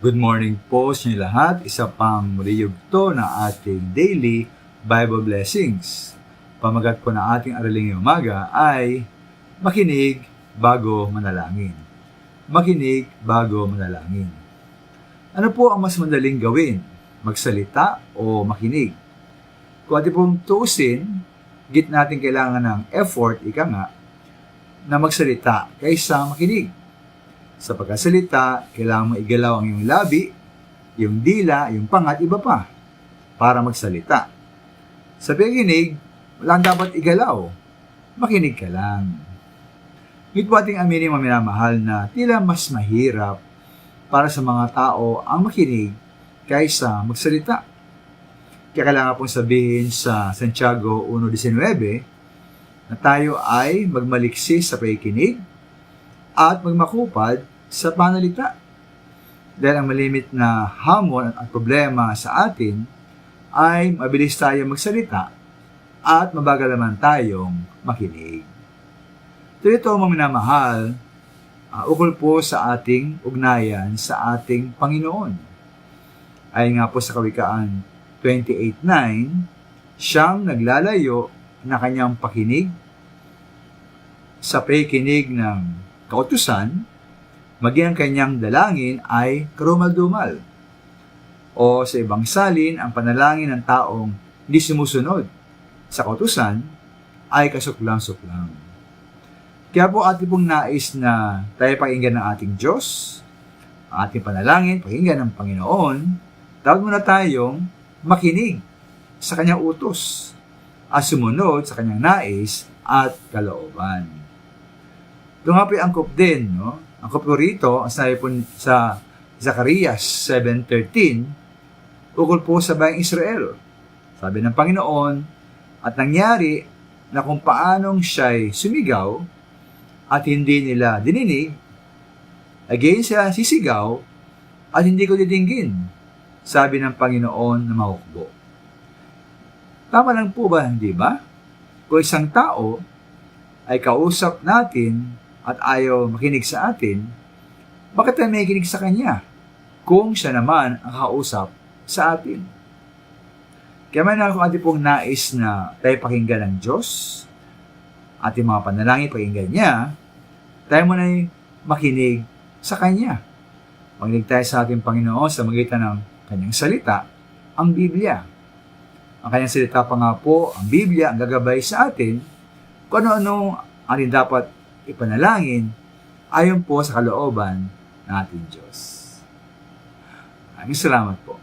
Good morning po sa inyo lahat. Isa pang reyugto na ating daily Bible blessings. Pamagat po na ating araling ngayong umaga ay makinig bago manalangin. Makinig bago manalangin. Ano po ang mas madaling gawin? Magsalita o makinig? Kung ating pong tuusin, natin kailangan ng effort, na magsalita kaysa makinig. Sa pagkasalita, kailangan mo igalaw ang iyong labi, yung dila, yung pangat, iba pa, para magsalita. Sa pakikinig, walang dapat igalaw. Makinig ka lang. Ngunit po ating aminin mga minamahal na tila mas mahirap para sa mga tao ang makinig kaysa magsalita. Kaya kailangan pong sabihin sa Santiago 1:19 na tayo ay magmaliksi sa pakikinig at magmakupad sa panalita. Dahil ang malimit na hamon at problema sa atin ay mabilis tayo magsalita at mabagal naman tayong makinig. Ito mga minamahal, ukol po sa ating ugnayan sa ating Panginoon. Ayon nga po sa Kawikaan 28:9, siyang naglalayo na kanyang pakinig sa pakikinig ng kautusan, maging ang kanyang dalangin ay karumal-dumal. O sa ibang salin, ang panalangin ng taong hindi sumusunod sa kautusan ay kasuklang-suklang. Kaya po ating pong nais na tayo pakinggan ng ating Diyos, ang ating panalangin, pakinggan ng Panginoon, tawag muna tayong makinig sa kanyang utos at sumunod sa kanyang nais at kalooban. Ito nga po yung angkop din, no? Angkop ko rito, sabi po sa Zacarias 7:13, ukol po sa bayang Israel. Sabi ng Panginoon, at nangyari na kung paanong siya'y sumigaw at hindi nila dininig, again siya sisigaw at hindi ko didinggin, sabi ng Panginoon na mahukbo. Tama lang po ba, hindi ba? Kung isang tao ay kausap natin at ayaw makinig sa atin, bakit tayo may kinig sa kanya kung siya naman ang kausap sa atin? Kaya man ako ating pong nais na tayo pakinggan ng Diyos, ating mga panalangin pakinggan niya, tayo muna ay makinig sa Kanya. Makinig tayo sa ating Panginoon sa magitan ng Kanyang salita, ang Biblia. Ang Kanyang salita pa nga po, ang Biblia, ang gagabay sa atin kung ano-ano ating dapat ipanalangin ayon po sa kalooban ng ating Diyos. Maraming salamat po.